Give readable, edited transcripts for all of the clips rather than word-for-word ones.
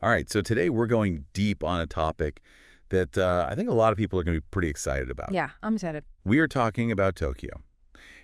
All right, so today we're going deep on a topic that I think a lot of people are going to be pretty excited about. Yeah, I'm excited. We are talking about Tokyo,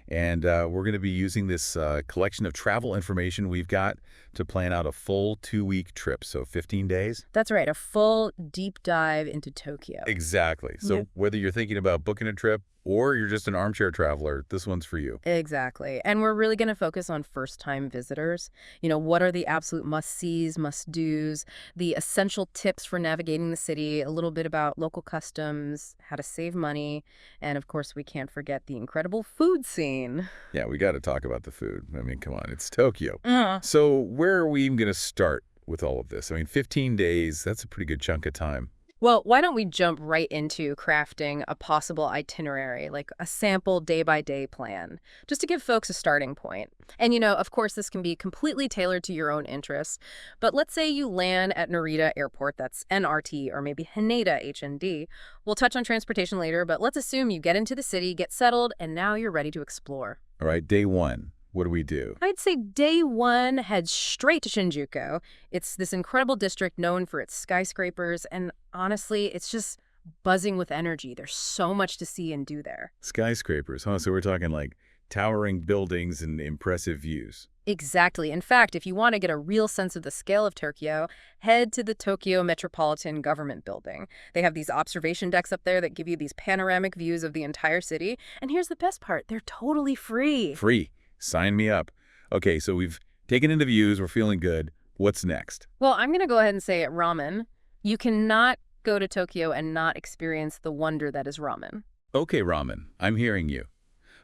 and we're going to be using this collection of travel information we've got to plan out a full 2-week trip, so 15 days. That's right, a full deep dive into Tokyo. Exactly. So Yeah. whether you're thinking about booking a trip or you're just an armchair traveler, this one's for you. Exactly. And we're really going to focus on first-time visitors. What are the absolute must-sees, must-dos, the essential tips for navigating the city, a little bit about local customs, how to save money, and of course, we can't forget the incredible food scene. Yeah, we got to talk about the food. I mean, come on, it's Tokyo. Uh, So where are we even going to start with all of this? I mean, 15 days, that's a pretty good chunk of time. Well, why don't we jump right into crafting a possible itinerary, like a sample day-by-day plan, just to give folks a starting point. And, of course, this can be completely tailored to your own interests. But let's say you land at Narita Airport, that's NRT, or maybe Haneda, HND. We'll touch on transportation later, but let's assume you get into the city, get settled, and now you're ready to explore. All right, day one, what do we do? I'd say day one, head straight to Shinjuku. It's this incredible district known for its skyscrapers, and honestly, it's just buzzing with energy. There's so much to see and do there. Skyscrapers, huh? So we're talking like towering buildings and impressive views. Exactly. In fact, if you want to get a real sense of the scale of Tokyo, head to the Tokyo Metropolitan Government Building. They have these observation decks up there that give you these panoramic views of the entire city. And here's the best part, they're totally free. Free. Sign me up. Okay, so we've taken in the views. We're feeling good. What's next? Well, I'm going to go ahead and say it, ramen. You cannot go to Tokyo and not experience the wonder that is ramen. Okay, ramen, I'm hearing you.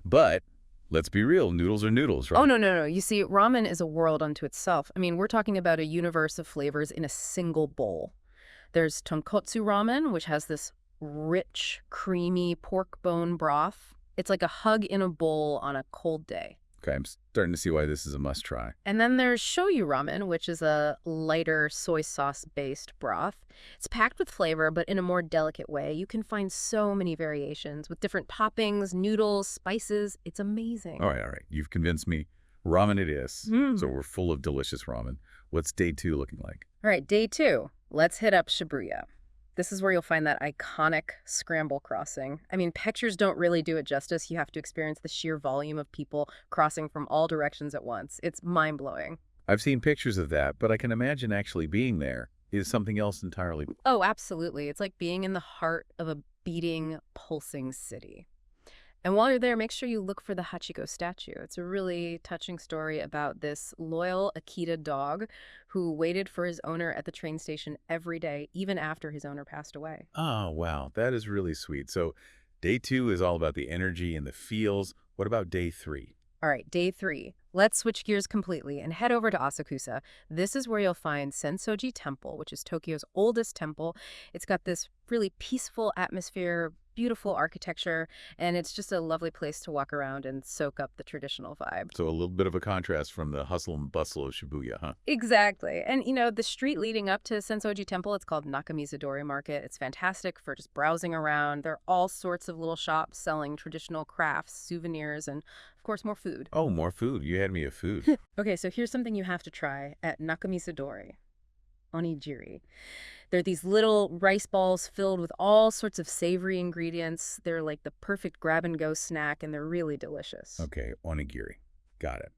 But let's be real, noodles are noodles, right? Oh, no, no, no. You see, ramen is a world unto itself. I mean, we're talking about a universe of flavors in a single bowl. There's tonkotsu ramen, which has this rich, creamy pork bone broth. It's like a hug in a bowl on a cold day. Okay, I'm starting to see why this is a must-try. And then there's shoyu ramen, which is a lighter soy sauce-based broth. It's packed with flavor, but in a more delicate way. You can find so many variations with different toppings, noodles, spices. It's amazing. All right. You've convinced me. Ramen it is. Mm. So we're full of delicious ramen. What's day two looking like? All right, day two. Let's hit up Shibuya. This is where you'll find that iconic scramble crossing. I mean, pictures don't really do it justice. You have to experience the sheer volume of people crossing from all directions at once. It's mind-blowing. I've seen pictures of that, but I can imagine actually being there is something else entirely. Oh, absolutely. It's like being in the heart of a beating, pulsing city. And while you're there, make sure you look for the Hachiko statue. It's a really touching story about this loyal Akita dog who waited for his owner at the train station every day, even after his owner passed away. Oh, wow. That is really sweet. So day two is all about the energy and the feels. What about day three? All right, day three. Let's switch gears completely and head over to Asakusa. This is where you'll find Sensoji Temple, which is Tokyo's oldest temple. It's got this really peaceful atmosphere, beautiful architecture, and it's just a lovely place to walk around and soak up the traditional vibe. So a little bit of a contrast from the hustle and bustle of Shibuya, huh? Exactly. And, the street leading up to Sensoji Temple, it's called Nakamizudori Market. It's fantastic for just browsing around. There are all sorts of little shops selling traditional crafts, souvenirs, and, of course, more food. Oh, more food. You had me a food. Okay, so here's something you have to try at Nakamizudori. Onigiri. They're these little rice balls filled with all sorts of savory ingredients. They're like the perfect grab-and-go snack, and they're really delicious. Okay, onigiri. Got it.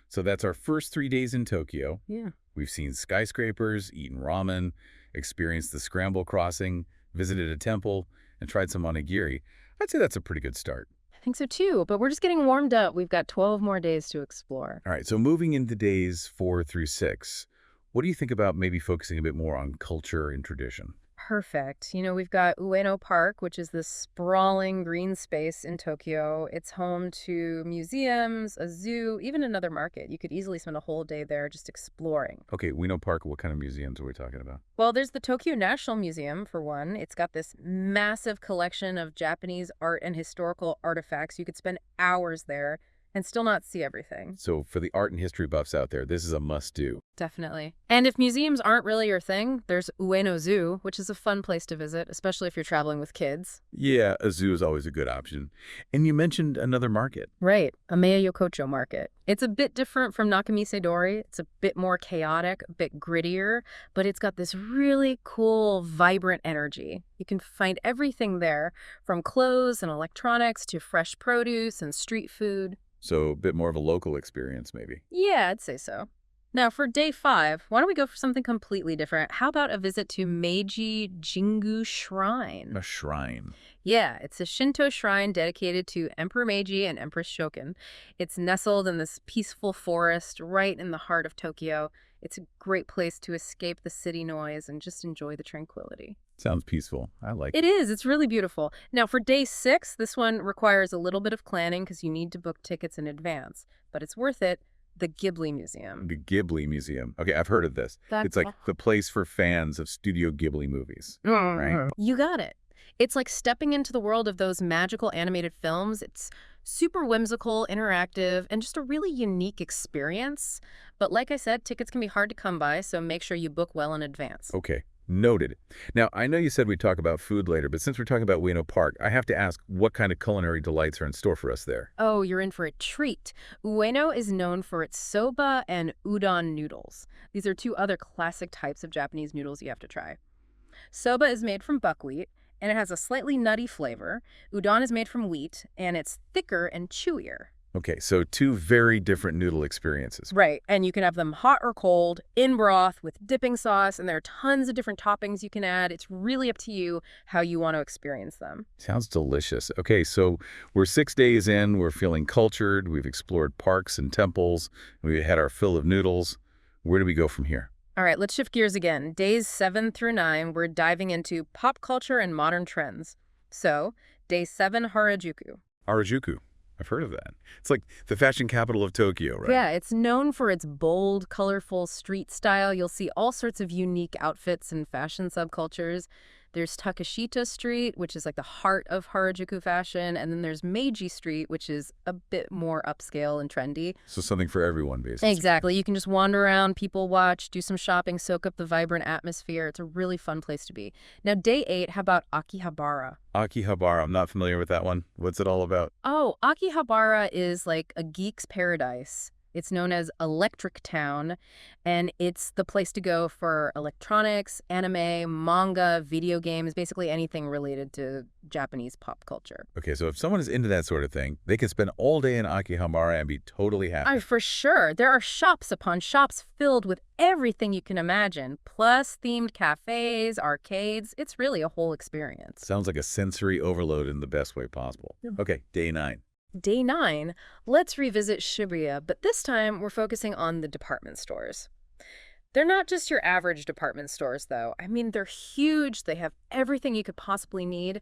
So that's our first 3 days in Tokyo. Yeah. We've seen skyscrapers, eaten ramen, experienced the scramble crossing, visited a temple, and tried some onigiri. I'd say that's a pretty good start. I think so too, but we're just getting warmed up. We've got 12 more days to explore. All right, so moving into days 4 through 6, what do you think about maybe focusing a bit more on culture and tradition? Perfect. We've got Ueno Park, which is this sprawling green space in Tokyo. It's home to museums, a zoo, even another market. You could easily spend a whole day there just exploring. Okay, Ueno Park, what kind of museums are we talking about? Well, there's the Tokyo National Museum, for one. It's got this massive collection of Japanese art and historical artifacts. You could spend hours there. and still not see everything. So for the art and history buffs out there, this is a must-do. Definitely. And if museums aren't really your thing, there's Ueno Zoo, which is a fun place to visit, especially if you're traveling with kids. Yeah, a zoo is always a good option. And you mentioned another market. Right, Ameya Yokocho Market. It's a bit different from Nakamise Dori. It's a bit more chaotic, a bit grittier, but it's got this really cool, vibrant energy. You can find everything there, from clothes and electronics to fresh produce and street food. So a bit more of a local experience, maybe. Yeah, I'd say so. Now, for day 5, why don't we go for something completely different? How about a visit to Meiji Jingu Shrine? A shrine. Yeah, it's a Shinto shrine dedicated to Emperor Meiji and Empress Shokin. It's nestled in this peaceful forest right in the heart of Tokyo. It's a great place to escape the city noise and just enjoy the tranquility. Sounds peaceful. I like it. It is. It's really beautiful. Now, for day 6, this one requires a little bit of planning because you need to book tickets in advance, but it's worth it. The Ghibli Museum. The Ghibli Museum. Okay, I've heard of this. It's like the place for fans of Studio Ghibli movies, right? You got it. It's like stepping into the world of those magical animated films. It's super whimsical, interactive, and just a really unique experience. But like I said, tickets can be hard to come by, so make sure you book well in advance. Okay, noted. Now, I know you said we'd talk about food later, but since we're talking about Ueno Park, I have to ask what kind of culinary delights are in store for us there? Oh, you're in for a treat. Ueno is known for its soba and udon noodles. These are 2 other classic types of Japanese noodles you have to try. Soba is made from buckwheat, and it has a slightly nutty flavor. Udon is made from wheat, and it's thicker and chewier. Okay, so 2 very different noodle experiences. Right, and you can have them hot or cold, in broth, with dipping sauce, and there are tons of different toppings you can add. It's really up to you how you want to experience them. Sounds delicious. Okay, so we're 6 days in, we're feeling cultured, we've explored parks and temples, we had our fill of noodles. Where do we go from here? All right, let's shift gears again. Days 7 through 9, we're diving into pop culture and modern trends. So, day 7, Harajuku. Harajuku. I've heard of that. It's like the fashion capital of Tokyo, right? Yeah, it's known for its bold, colorful street style. You'll see all sorts of unique outfits and fashion subcultures. There's Takeshita Street, which is like the heart of Harajuku fashion, and then there's Meiji Street, which is a bit more upscale and trendy. So something for everyone, basically. Exactly. You can just wander around, people watch, do some shopping, soak up the vibrant atmosphere. It's a really fun place to be. Now, day 8, how about Akihabara? Akihabara. I'm not familiar with that one. What's it all about? Oh, Akihabara is like a geek's paradise. It's known as Electric Town, and it's the place to go for electronics, anime, manga, video games, basically anything related to Japanese pop culture. Okay, so if someone is into that sort of thing, they can spend all day in Akihabara and be totally happy. For sure. There are shops upon shops filled with everything you can imagine, plus themed cafes, arcades. It's really a whole experience. Sounds like a sensory overload in the best way possible. Okay, day 9. Day 9, let's revisit Shibuya, but this time we're focusing on the department stores. They're not just your average department stores, though. I mean, they're huge. They have everything you could possibly need.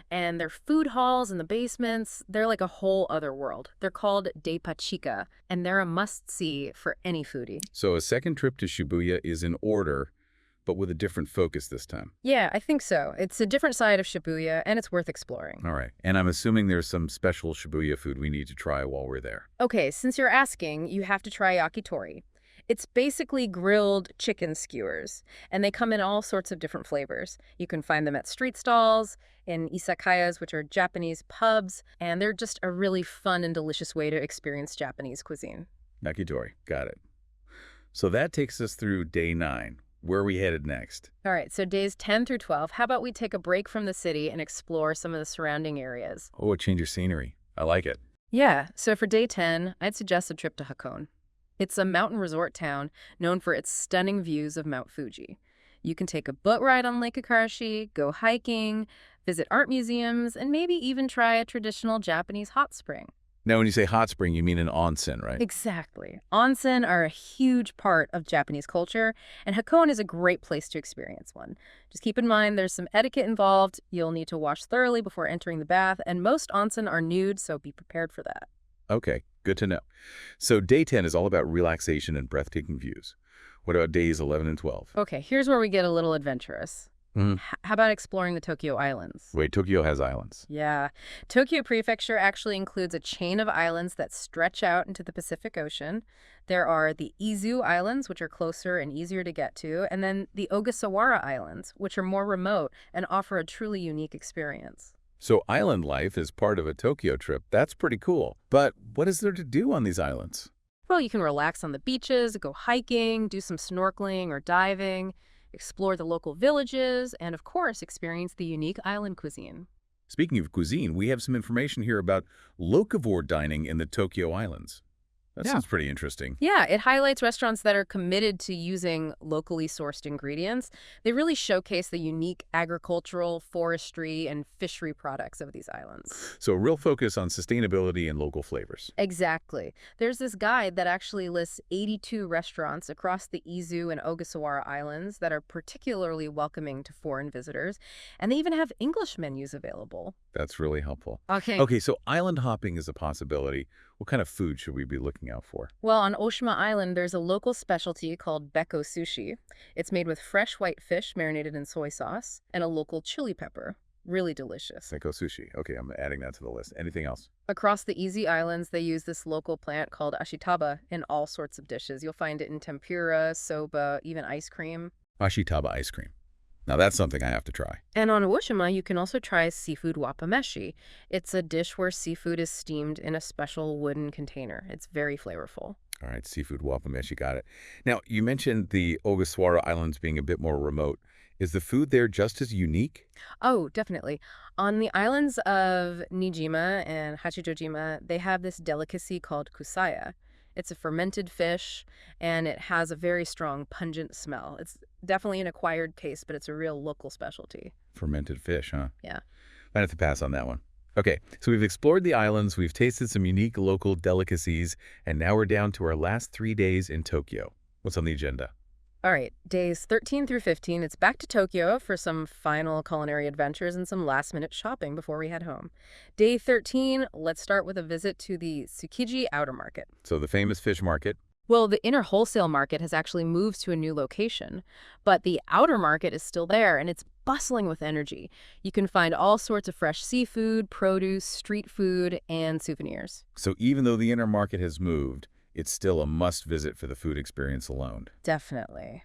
And their food halls in the basements, they're like a whole other world. They're called Deipachika, and they're a must-see for any foodie. So a second trip to Shibuya is in order, but with a different focus this time. Yeah, I think so. It's a different side of Shibuya, and it's worth exploring. All right. And I'm assuming there's some special Shibuya food we need to try while we're there. Okay, since you're asking, you have to try yakitori. It's basically grilled chicken skewers, and they come in all sorts of different flavors. You can find them at street stalls, in izakayas, which are Japanese pubs, and they're just a really fun and delicious way to experience Japanese cuisine. Yakitori. Got it. So that takes us through day 9. Where are we headed next? All right, so days 10 through 12, how about we take a break from the city and explore some of the surrounding areas? Oh, a change of scenery. I like it. Yeah, so for day 10, I'd suggest a trip to Hakone. It's a mountain resort town known for its stunning views of Mount Fuji. You can take a boat ride on Lake Akarashi, go hiking, visit art museums, and maybe even try a traditional Japanese hot spring. Now, when you say hot spring, you mean an onsen, right? Exactly. Onsen are a huge part of Japanese culture, and Hakone is a great place to experience one. Just keep in mind there's some etiquette involved. You'll need to wash thoroughly before entering the bath, and most onsen are nude, so be prepared for that. Okay, good to know. So day 10 is all about relaxation and breathtaking views. What about days 11 and 12? Okay, here's where we get a little adventurous. Mm. How about exploring the Tokyo Islands? Wait, Tokyo has islands. Yeah. Tokyo Prefecture actually includes a chain of islands that stretch out into the Pacific Ocean. There are the Izu Islands, which are closer and easier to get to, and then the Ogasawara Islands, which are more remote and offer a truly unique experience. So island life is part of a Tokyo trip. That's pretty cool. But what is there to do on these islands? Well, you can relax on the beaches, go hiking, do some snorkeling or diving, explore the local villages, and of course, experience the unique island cuisine. Speaking of cuisine, we have some information here about locavore dining in the Tokyo Islands. That Yeah. sounds pretty interesting. Yeah, it highlights restaurants that are committed to using locally sourced ingredients. They really showcase the unique agricultural, forestry, and fishery products of these islands. So a real focus on sustainability and local flavors. Exactly. There's this guide that actually lists 82 restaurants across the Izu and Ogasawara Islands that are particularly welcoming to foreign visitors, and they even have English menus available. That's really helpful. Okay. Okay, so island hopping is a possibility. What kind of food should we be looking out for? Well, on Oshima Island, there's a local specialty called beko sushi. It's made with fresh white fish marinated in soy sauce and a local chili pepper. Really delicious. Senko sushi. Okay, I'm adding that to the list. Anything else? Across the Easy Islands, they use this local plant called ashitaba in all sorts of dishes. You'll find it in tempura, soba, even ice cream. Ashitaba ice cream. Now that's something I have to try. And on Oshima, you can also try seafood wapameshi. It's a dish where seafood is steamed in a special wooden container. It's very flavorful. All right, seafood wapameshi, got it. Now, you mentioned the Ogasawara Islands being a bit more remote. Is the food there just as unique? Oh, definitely. On the islands of Nijima and Hachijojima, they have this delicacy called kusaya. It's a fermented fish, and it has a very strong, pungent smell. It's definitely an acquired taste, but it's a real local specialty. Fermented fish, huh? Yeah. Might have to pass on that one. Okay, so we've explored the islands, we've tasted some unique local delicacies, and now we're down to our last 3 days in Tokyo. What's on the agenda? All right, days 13 through 15, it's back to Tokyo for some final culinary adventures and some last-minute shopping before we head home. Day 13, let's start with a visit to the Tsukiji Outer Market. So the famous fish market. Well, the inner wholesale market has actually moved to a new location, but the outer market is still there, and it's bustling with energy. You can find all sorts of fresh seafood, produce, street food, and souvenirs. So even though the inner market has moved, it's still a must-visit for the food experience alone. Definitely.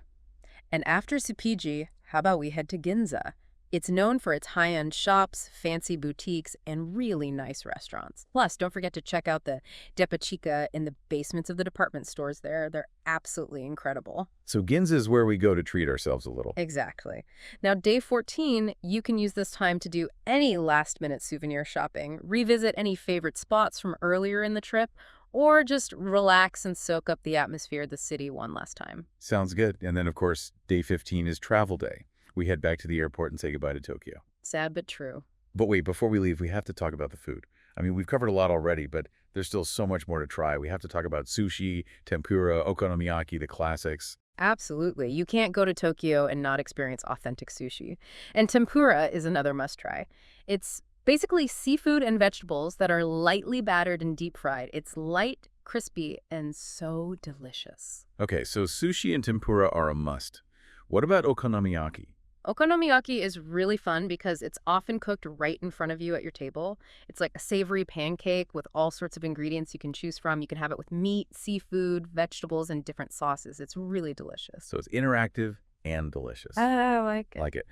And after Tsukiji, how about we head to Ginza? It's known for its high-end shops, fancy boutiques, and really nice restaurants. Plus, don't forget to check out the Depachika in the basements of the department stores there. They're absolutely incredible. So Ginza is where we go to treat ourselves a little. Exactly. Now, day 14, you can use this time to do any last-minute souvenir shopping, revisit any favorite spots from earlier in the trip, or just relax and soak up the atmosphere of the city one last time. Sounds good. And then, of course, day 15 is travel day. We head back to the airport and say goodbye to Tokyo. Sad but true. But wait, before we leave, we have to talk about the food. I mean, we've covered a lot already, but there's still so much more to try. We have to talk about sushi, tempura, okonomiyaki, the classics. Absolutely. You can't go to Tokyo and not experience authentic sushi. And tempura is another must-try. It's basically seafood and vegetables that are lightly battered and deep-fried. It's light, crispy, and so delicious. Okay, so sushi and tempura are a must. What about okonomiyaki? Okonomiyaki is really fun because it's often cooked right in front of you at your table. It's like a savory pancake with all sorts of ingredients you can choose from. You can have it with meat, seafood, vegetables, and different sauces. It's really delicious. So it's interactive and delicious. I like it. Like it.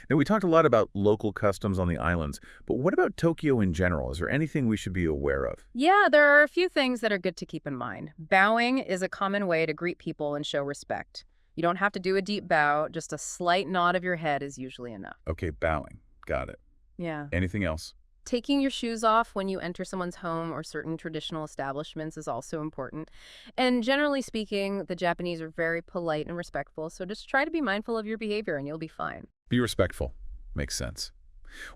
Now, we talked a lot about local customs on the islands, but what about Tokyo in general? Is there anything we should be aware of? Yeah, there are a few things that are good to keep in mind. Bowing is a common way to greet people and show respect. You don't have to do a deep bow. Just a slight nod of your head is usually enough. Okay, bowing. Got it. Yeah. Anything else? Taking your shoes off when you enter someone's home or certain traditional establishments is also important. And generally speaking, the Japanese are very polite and respectful, so just try to be mindful of your behavior and you'll be fine. Be respectful. Makes sense.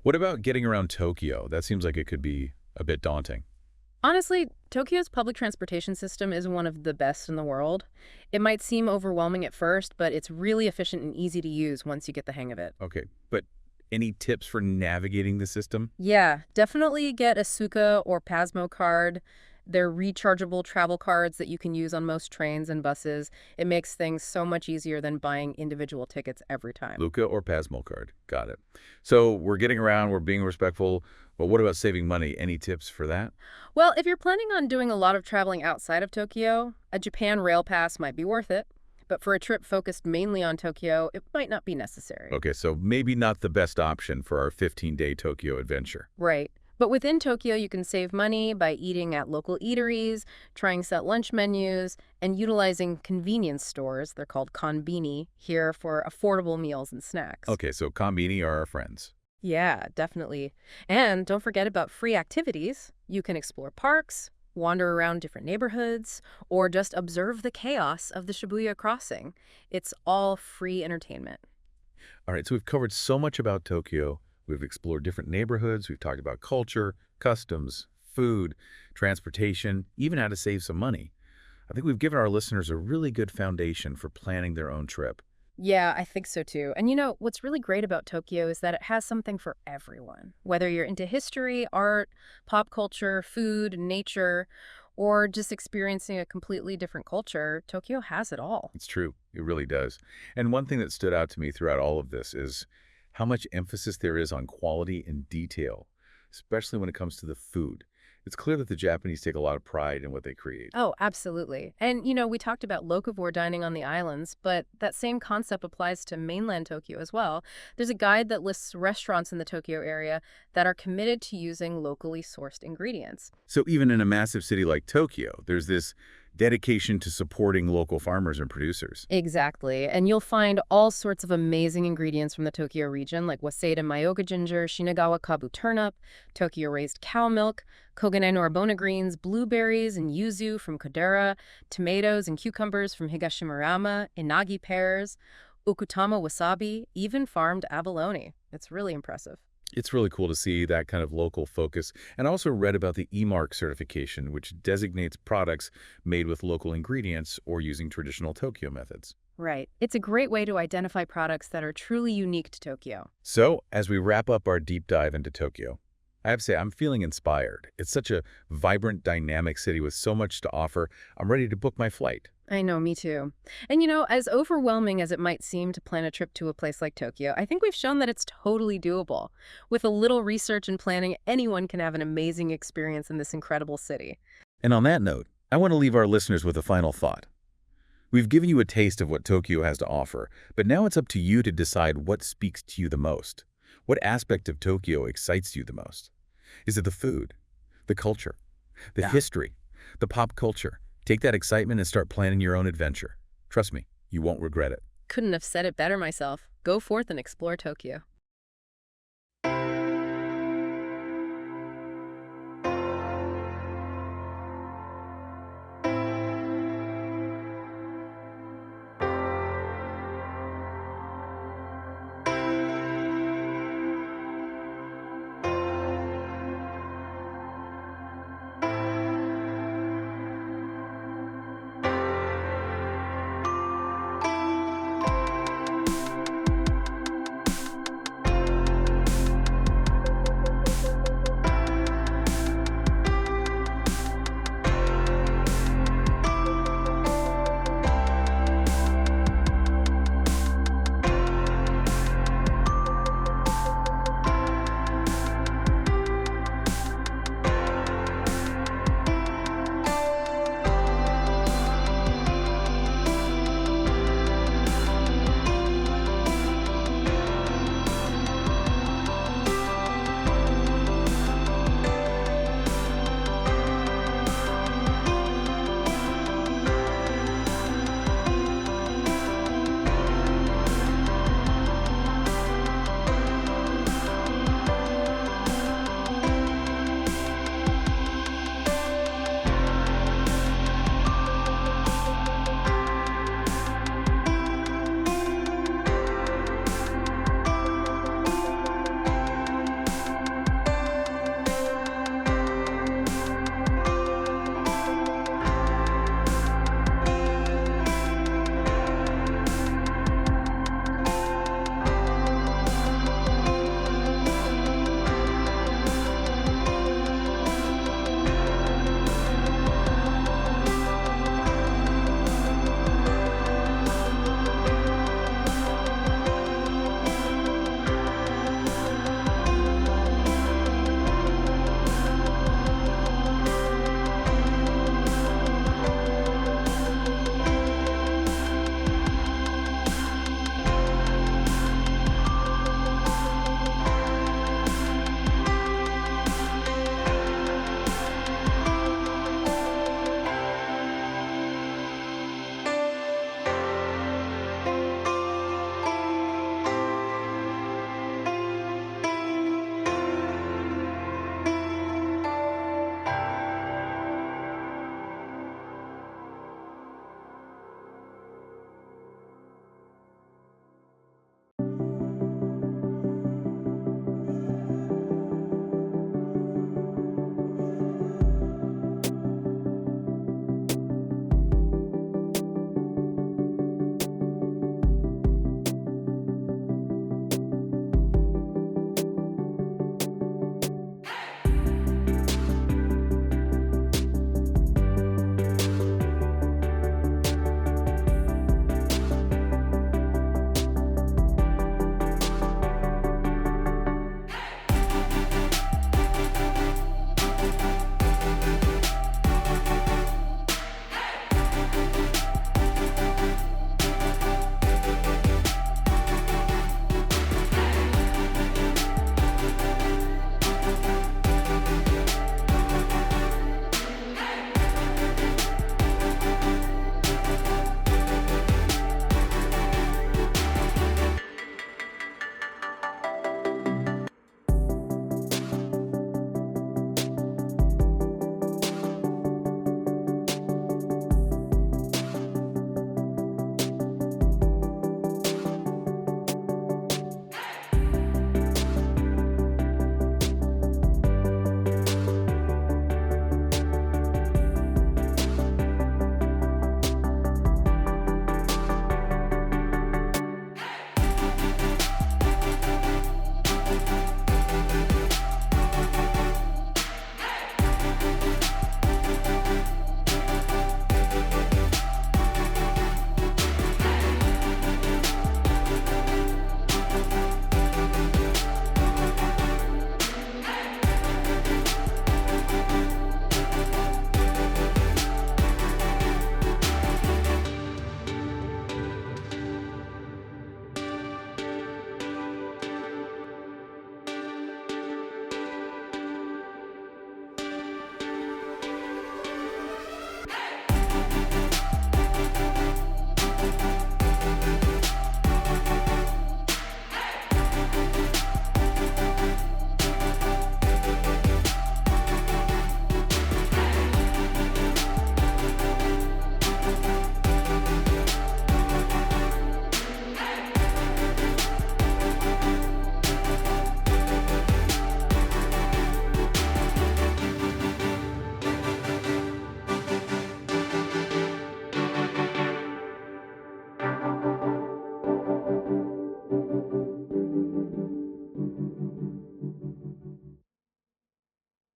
What about getting around Tokyo? That seems like it could be a bit daunting. Honestly, Tokyo's public transportation system is one of the best in the world. It might seem overwhelming at first, but it's really efficient and easy to use once you get the hang of it. Okay, but any tips for navigating the system? Yeah, definitely get a Suica or Pasmo card. They're rechargeable travel cards that you can use on most trains and buses. It makes things so much easier than buying individual tickets every time. Luca or Pasmo card. Got it. So we're getting around, we're being respectful, but what about saving money? Any tips for that? Well, if you're planning on doing a lot of traveling outside of Tokyo, a Japan Rail Pass might be worth it. But for a trip focused mainly on Tokyo, it might not be necessary. Okay, so maybe not the best option for our 15-day Tokyo adventure. Right. But within Tokyo, you can save money by eating at local eateries, trying set lunch menus, and utilizing convenience stores, they're called konbini, here for affordable meals and snacks. Okay, so konbini are our friends. Yeah, definitely. And don't forget about free activities. You can explore parks, wander around different neighborhoods, or just observe the chaos of the Shibuya crossing. It's all free entertainment. All right, so we've covered so much about Tokyo. We've explored different neighborhoods. We've talked about culture, customs, food, transportation, even how to save some money. I think we've given our listeners a really good foundation for planning their own trip. Yeah, I think so too. And what's really great about Tokyo is that it has something for everyone. Whether you're into history, art, pop culture, food, nature, or just experiencing a completely different culture, Tokyo has it all. It's true. It really does. And one thing that stood out to me throughout all of this is how much emphasis there is on quality and detail, especially when it comes to the food. It's clear that the Japanese take a lot of pride in what they create. Oh, absolutely. And, we talked about locavore dining on the islands, but that same concept applies to mainland Tokyo as well. There's a guide that lists restaurants in the Tokyo area that are committed to using locally sourced ingredients. So even in a massive city like Tokyo, there's this dedication to supporting local farmers and producers. Exactly. And you'll find all sorts of amazing ingredients from the Tokyo region, like Waseda Myoga ginger, Shinagawa Kabu turnip, Tokyo raised cow milk, Kogane Norabona greens, blueberries and yuzu from Kodera, tomatoes and cucumbers from Higashimurama, inagi pears, Okutama wasabi, even farmed abalone. It's really impressive. It's really cool to see that kind of local focus. And I also read about the E-Mark certification, which designates products made with local ingredients or using traditional Tokyo methods. Right. It's a great way to identify products that are truly unique to Tokyo. So, as we wrap up our deep dive into Tokyo, I have to say I'm feeling inspired. It's such a vibrant, dynamic city with so much to offer. I'm ready to book my flight. I know, me too. And as overwhelming as it might seem to plan a trip to a place like Tokyo, I think we've shown that it's totally doable. With a little research and planning, anyone can have an amazing experience in this incredible city. And on that note, I want to leave our listeners with a final thought. We've given you a taste of what Tokyo has to offer, but now it's up to you to decide what speaks to you the most. What aspect of Tokyo excites you the most? Is it the food, the culture, the history, the pop culture? Take that excitement and start planning your own adventure. Trust me, you won't regret it. Couldn't have said it better myself. Go forth and explore Tokyo.